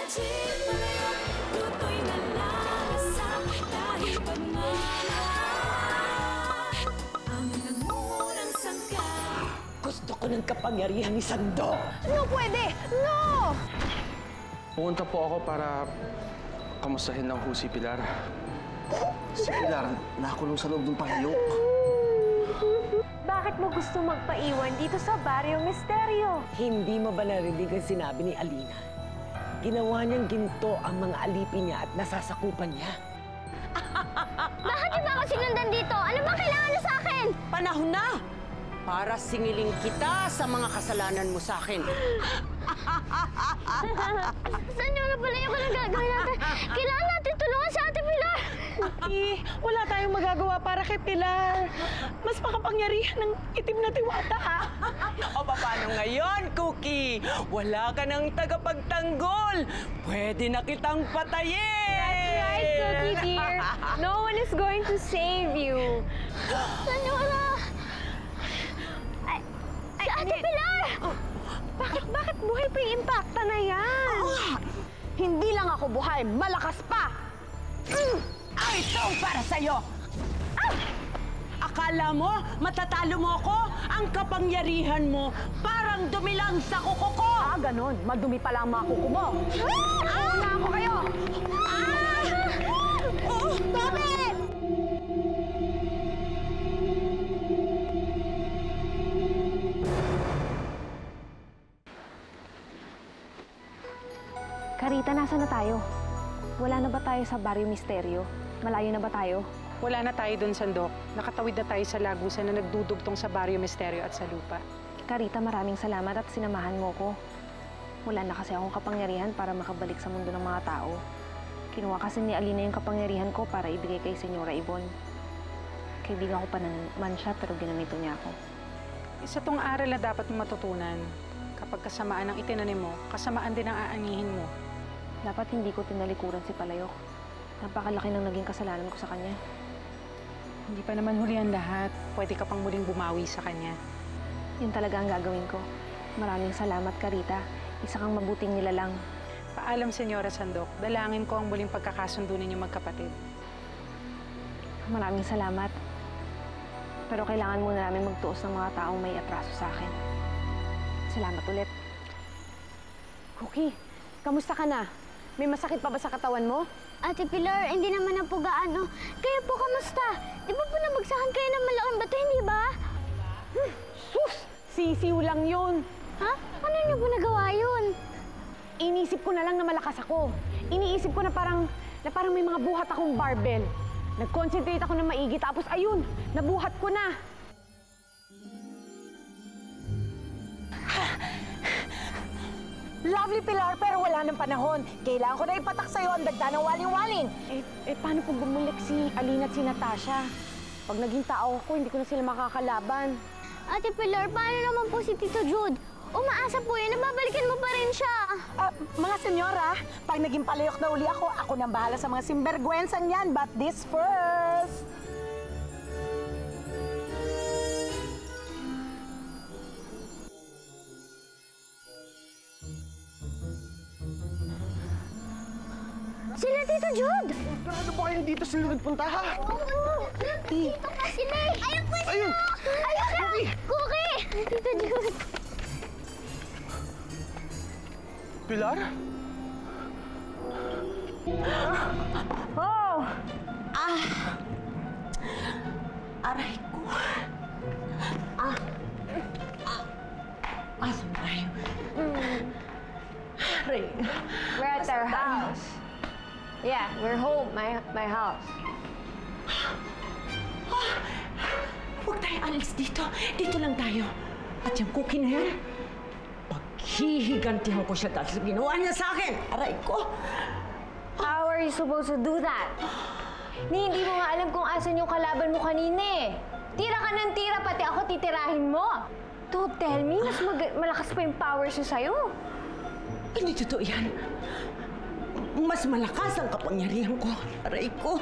Gusto ko ng kapangyarihan ni Sandok! No pwede! No! Pumunta po ako para kamustahin ng si Pilar. Si Pilar, nakulong sa loob ng palayok. Bakit mo gusto magpaiwan dito sa Barrio Misterio? Hindi mo ba narinig ang sinabi ni Alina? Ginawa niyang ginto ang mga alipin niya at nasasakupan niya. Bakit niyo ba ako sinundan dito? Ano ba kailangan niyo sa akin? Panahon na para singiling kita sa mga kasalanan mo sa akin. Saan niyo na pala yung gagawin natin? Kailangan natin tulungan si Ate Pilar! Cookie, wala tayong magagawa para kay Pilar. Mas makapangyarihan ng itim na diwata, ha? O paano ngayon, Cookie? Wala ka ng tagapagtanggol. Pwede na kitang patayin! That's right, Cookie dear. No one is going to save you. Senora! Si Ate Pilar! Bakit buhay pa yung impacta na yan? Hindi lang ako buhay, malakas pa! Ito para sa'yo! Akala mo, matatalo mo ako? Ang kapangyarihan mo, parang dumi lang sa kuko ko! Ganon. Madumi pala ang mga kuko mo. Una ako kayo! Stop it! Karita, nasa na tayo? Wala na ba tayo sa Barrio Misterio? Malayo na ba tayo? Wala na tayo doon, Sandok. Nakatawid na tayo sa lagusan na nagdudugtong sa Barrio Misterio at sa lupa. Karita, maraming salamat at sinamahan mo ko. Wala na kasi akong kapangyarihan para makabalik sa mundo ng mga tao. Kinuha kasi ni Alina yung kapangyarihan ko para ibigay kay Senyora Ibon. Kaibigan ko pa naman siya pero ginamito niya ako. Isa tong aral na dapat mong matutunan. Kapag kasamaan ang itinanim mo, kasamaan din ang aanihin mo. Dapat hindi ko tinalikuran si Palayok. Napakalaki ng naging kasalanan ko sa kanya. Hindi pa naman huli ang lahat. Pwede ka pang muling bumawi sa kanya. Yun talaga ang gagawin ko. Maraming salamat, Karita. Isa kang mabuting nilalang. Paalam, Senyora Sandok. Dalangin ko ang muling pagkakasundo ninyong magkapatid. Maraming salamat. Pero kailangan muna namin magtuos ng mga taong may atraso sa akin. Salamat ulit. Cookie, kamusta ka na? May masakit pa ba sa katawan mo? Ate Pilar, hindi naman na po gaano. Kayo po, kamusta? Di ba po nabagsakan kayo ng malaking bato, hindi ba? Sus! Sisiw lang yun. Ha? Paano niyo po nagawa yun? Inisip ko na lang na malakas ako. Iniisip ko na parang may mga buhat akong barbell. Nag-concentrate ako na maigi, tapos ayun, nabuhat ko na. Lovely, Pilar, pero wala ng panahon. Kailangan ko na ipatak sa'yo ang dagda ng waling-waling. Paano kung bumulik si Alina at si Natasha? Pag naging tao ko, hindi ko na sila makakalaban. Ate Pilar, paano naman po si Tito Jude? Umaasa po yun na babalikan mo pa rin siya. Mga senyora, pag naging palayok na uli ako nang bahala sa mga simbergwensan yan. But this first... Sila Tito Jude! Ano ba kayo dito sila nagpunta, ha? Dito pa sila eh! Ayun po sila! Ayun! Ayun na! Cookie! Tito Jude! Pilar? Oh! Aray ko. Asan tayo? Aray. We're at our house. Yeah, we're home. My house. Huwag tayo alis dito. Dito lang tayo. At yung cookie na yan, paghihigantihan ko siya dahil sa ginawa niya sa akin. Aray ko. How are you supposed to do that? Hindi mo nga alam kung asan yung kalaban mo kanina eh. Tira ka ng tira, pati ako titirahin mo. Don't tell me, mas malakas pa yung powers niya sa'yo. Hindi totoo yan. Mas malakas ang kapangyarihan ko. Aray ko.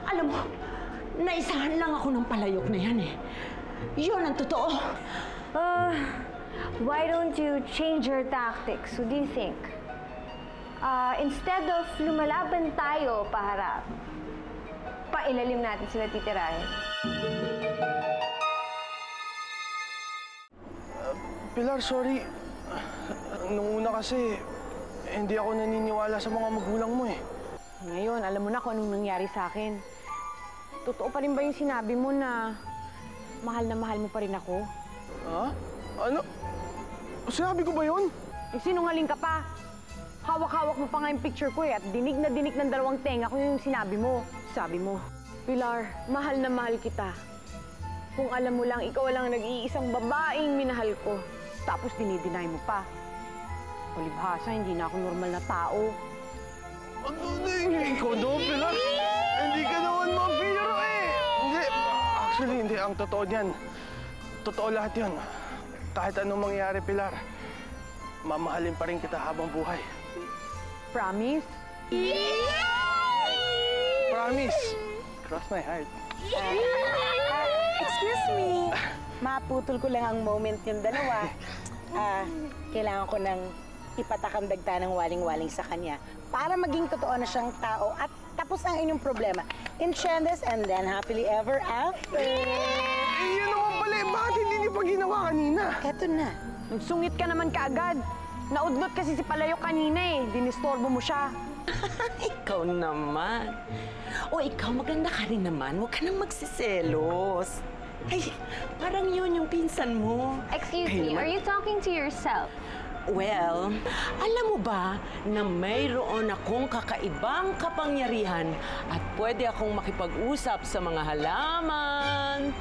Alam mo, naisahan lang ako ng palayok na yan eh. Yun ang totoo. Why don't you change your tactics? What do you think? Instead of lumalaban tayo paharap, pailalim natin sila titirahin. Pilar, sorry. Nung una kasi, hindi ako naniniwala sa mga magulang mo eh. Ngayon, alam mo na kung anong nangyari sa akin. Totoo pa rin ba yung sinabi mo na mahal mo pa rin ako? Ha? Ano? Sinabi ko ba yun? Sinungaling ka pa. Hawak-hawak mo pa nga yung picture ko eh at dinig na dinig ng dalawang tenga ko yung sinabi mo. Sabi mo, Pilar, mahal na mahal kita. Kung alam mo lang, ikaw lang nag-iisang babaeng minahal ko. Tapos dinideny mo pa. Palibhasa, hindi na ako normal na tao. Ikaw daw, Pilar. Hindi ka naman mabiro eh. Hindi. Actually, hindi. Ang totoo niyan. Totoo lahat yun. Kahit anong mangyari, Pilar, mamahalin pa rin kita habang buhay. Promise? Promise. Cross my heart. Excuse me. Maputol ko lang ang moment yung dalawa. Kailangan ko nang ipatakang dagta ng waling-waling sa kanya para maging totoo na siyang tao at tapos ang inyong problema. Enchanted and then happily ever after. Yun naman pala eh. Bakit hindi niyo pa ginawa kanina? Eto na. Nagsungit ka naman kaagad. Naudlot kasi si Palayok kanina eh. Dinistorbo mo siya. Ikaw naman. O ikaw, maganda ka rin naman. Huwag ka nang magsiselos. Ay, parang yun yung pinsan mo. Excuse Kayo me, naman- are you talking to yourself? Well, alam mo ba na mayroon akong kakaibang kapangyarihan at pwede akong makipag-usap sa mga halaman.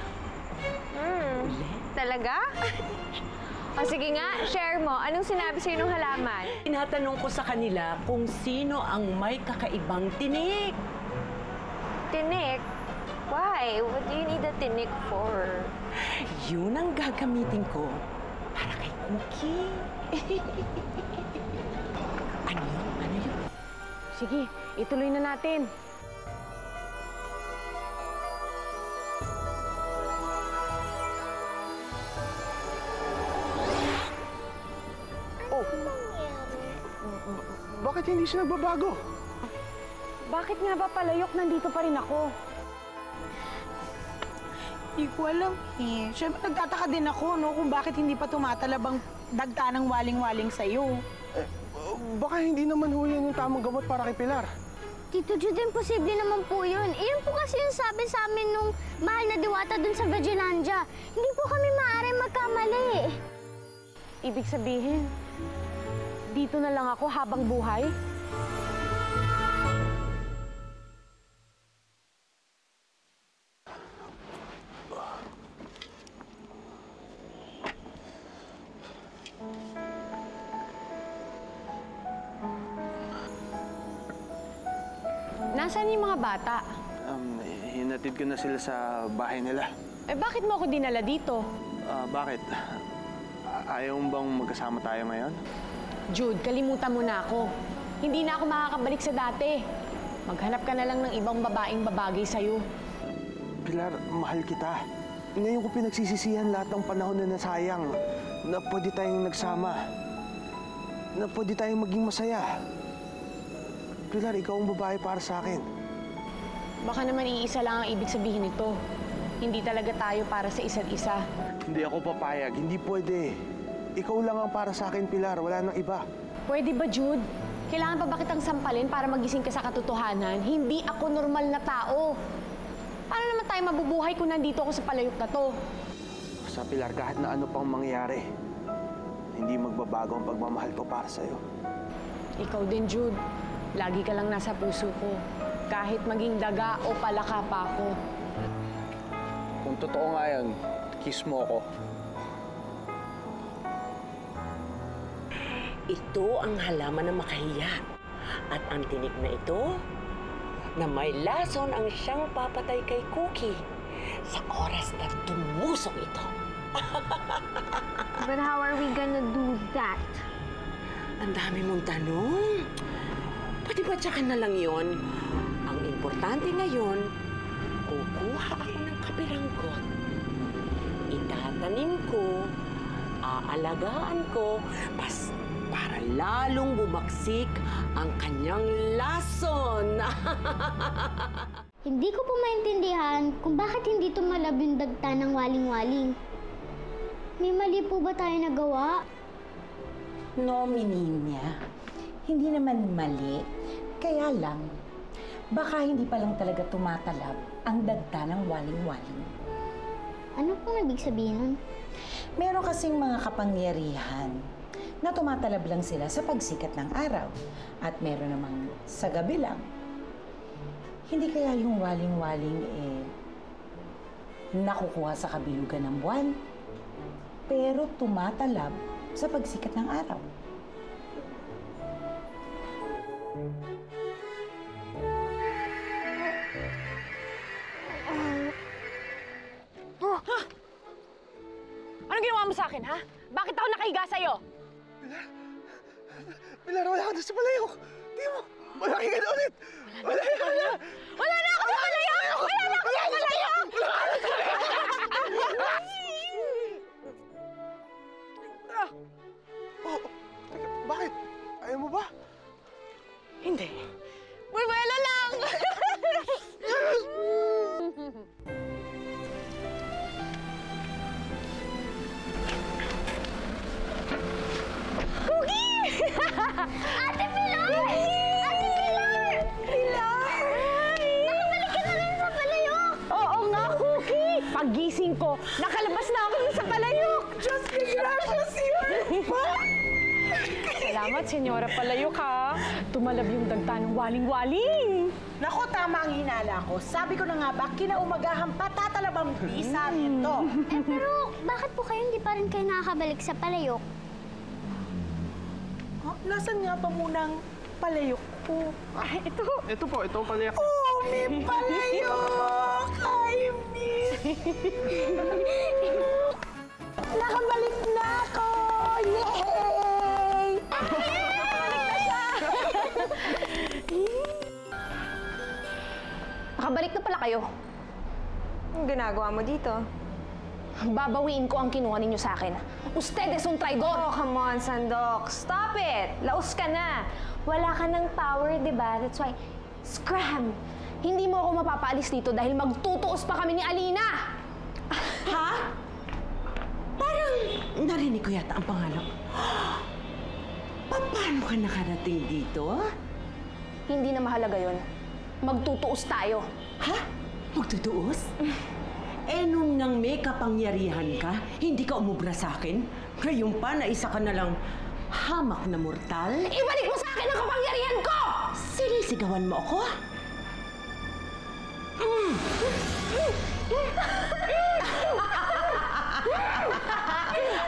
Talaga? O sige nga, share mo. Anong sinabi sa'yo ng halaman? Tinatanong ko sa kanila kung sino ang may kakaibang tinik. Tinik? Why? What do you need a tinik for? Yun ang gagamitin ko para kay Cookie. Ano yun? Ano yun? Sige, ituloy na natin. Bakit hindi siya nagbabago? Bakit nga ba Palayok nandito pa rin ako? Hindi ko alam eh. Siyempre nagtataka din ako no, kung bakit hindi pa tumatalab ang dagta ng waling-waling sa'yo. Baka hindi naman ho yan yung tamang gamot para kay Pilar. Tito Jude, imposible naman po yun. Iyon po kasi yung sabi sa amin nung mahal na diwata dun sa Virginlandia. Hindi po kami maaaring magkamali. Ibig sabihin, dito na lang ako habang buhay? Nasaan yung mga bata? Hinatid ko na sila sa bahay nila. Eh bakit mo ako dinala dito? Bakit? Ayaw mo bang magkasama tayo ngayon? Jude, kalimutan mo na ako. Hindi na ako makakabalik sa dati. Maghanap ka na lang ng ibang babaeng babagay sa'yo. Pilar, mahal kita. Ngayon ko pinagsisisihan lahat ng panahon na nasayang na pwede tayong nagsama. Na pwede tayong maging masaya. Pilar, ikaw ang babae para sa akin. Baka naman iisa lang ang ibig sabihin nito. Hindi talaga tayo para sa isa't isa. Hindi ako papayag. Hindi pwede. Ikaw lang ang para sa akin, Pilar. Wala nang iba. Pwede ba, Jude? Kailangan pa ba kitang sampalin para magising ka sa katotohanan? Hindi ako normal na tao. Paano naman tayo mabubuhay kung nandito ako sa Palayok na to? Sa Pilar, kahit na ano pang mangyari, hindi magbabago ang pagmamahal ko para sa'yo. Ikaw din, Jude. Lagi ka lang nasa puso ko. Kahit maging daga o palaka pa ako. Kung totoo nga yan, kiss mo ako. Ito ang halaman na makahiya. At ang tinik na ito, na may lason ang siyang papatay kay Cookie sa oras na tumusok ito. But how are we gonna do that? Ang dami mong tanong. Pwede ba tsakan na lang yon? Ang importante ngayon, kukuha ako ng kapiranggot. Itatanim ko, aalagaan ko, para lalong bumaksik ang kanyang lason. Hindi ko po maintindihan kung bakit hindi tumalab yung dagta ng waling-waling. May mali po ba tayo nagawa? No, Mininya. Hindi naman mali. Kaya lang, baka hindi pa lang talaga tumatalab ang dagta ng waling-waling. Ano pong ibig sabihin nun? Meron kasing mga kapangyarihan na tumatalab lang sila sa pagsikat ng araw. At meron namang sa gabi lang. Hindi kaya yung waling-waling nakukuha sa kabilugan ng buwan, pero tumatalab sa pagsikat ng araw. Anong ginawa mo sa akin, ha? Bakit ako nakahiga sa'yo? Pilar, wala ka na sa palayok. Tingnan mo, malaki ka na ulit. Wala na. Wala na ako sa palayok! Wala na ako sa palayok! Oh, teka, bakit? Ayaw mo ba? Hindi. Bulbuelo lang! Ate Pilar! Ate Pilar! Pilar! Nakabalik ka na rin sa palayok! Oo nga, Cookie! Pagising ko, nakalabas na ako dun sa palayok! Just be gracious, Salamat, Senyora Palayok, ha? Tumalab yung dagta ng waling-waling! Nako, tama ang hinala ko. Sabi ko na nga ba, kinaumagahan pa tatalabang bisa nito. Pero bakit po kayo hindi pa rin kayo nakakabalik sa palayok? Oh, nasan nga pa munang palayok po? Ito po, ito ang palayok. Oh, may palayok! I miss! Nakabalik na ako! Yay! Nakabalik na pala kayo. Anong ginagawa mo dito? Babawiin ko ang kinuha ninyo sa akin. Ustedes un traidor! Oh, come on, Sandok. Stop it! Laos ka na. Wala ka ng power, di ba? That's why, scram! Hindi mo ako mapapaalis dito dahil magtutuos pa kami ni Alina! Ha? Parang narinig ko yata ang pangalan. Paano ka nakarating dito? Hindi na mahalaga yon. Magtutuos tayo. Ha? Magtutuos? Nung nang may kapangyarihan ka, hindi ka umubra sa akin? Ngayon pa na isa ka na lang hamak na mortal? Ibalik mo sa akin ang kapangyarihan ko! Sinisigawan mo ako?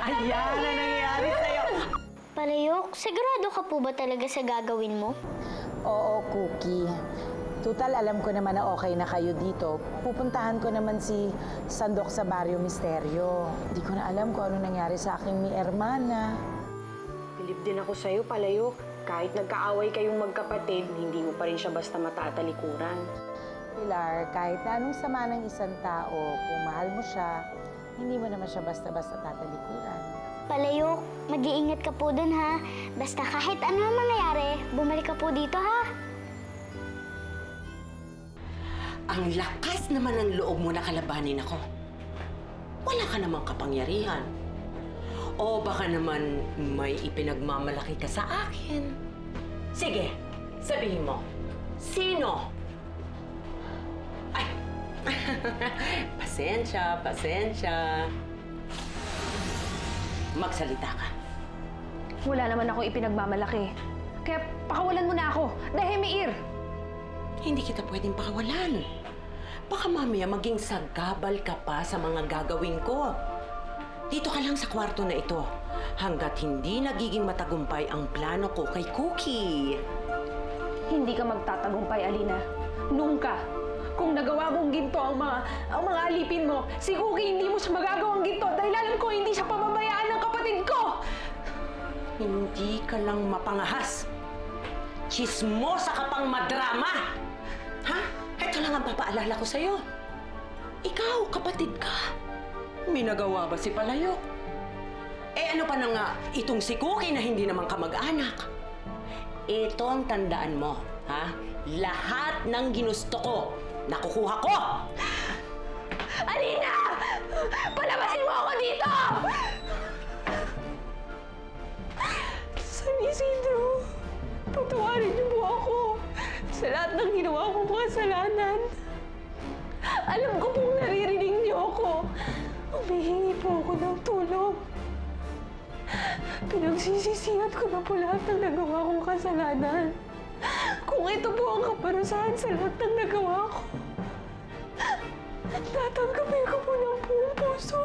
Ayan na nangyayari sa'yo. Palayok, sigurado ka po ba talaga sa gagawin mo? Oo, Cookie. Tutal, alam ko naman na okay na kayo dito. Pupuntahan ko naman si Sandok sa Barrio Misterio. Hindi ko na alam kung ano nangyari sa aking mi hermana. Bilib din ako sa'yo, Palayok. Kahit nagkaaway kayong magkapatid, hindi mo pa rin siya basta matatalikuran. Pilar, kahit na anong sama ng isang tao, kung mahal mo siya, hindi mo naman siya basta-basta tatalikuran. Palayok, mag-iingat ka po dun, ha? Basta kahit ano ang mangyayari, bumalik ka po dito, ha? Ang lakas naman ng loob mo na kalabanin ako. Wala ka namang kapangyarihan. O baka naman may ipinagmamalaki ka sa akin. Sige, sabihin mo, sino? Ay, pasensya. Magsalita ka. Wala naman ako ipinagmamalaki. Kaya pakawalan mo na ako. Dahil Meir! Hindi kita pwedeng pakawalan. Baka mamaya maging sagabal ka pa sa mga gagawin ko. Dito ka lang sa kwarto na ito hanggat hindi nagiging matagumpay ang plano ko kay Cookie. Hindi ka magtatagumpay, Alina. Nunca. Kung nagawa mong ginto ang mga alipin mo, si Cookie hindi mo siya magagawang ginto dahil alam ko hindi siya pababayaan ng kapatid ko! Hindi ka lang mapangahas. Chismosa ka pang madrama! Ha? Ito lang ang papaalala ko sa'yo. Ikaw, kapatid ka. May nagawa ba si Palayok? Eh ano pa na nga itong si Cookie na hindi naman kamag-anak? Ito ang tandaan mo, ha? Lahat ng ginusto ko, nakukuha ko! Alina! Palabasin mo ako dito! San Isidro, patawarin niyo po ako sa lahat ng ginawa kong kasalanan. Alam ko pong naririnig niyo ako. Humihingi po ako ng tulong. Pinagsisisihan ko na po lahat ng nagawa kong kasalanan. Kung ito po ang kaparusahan sa lahat ng nagawa ko, tatanggapin ko po ng buong puso.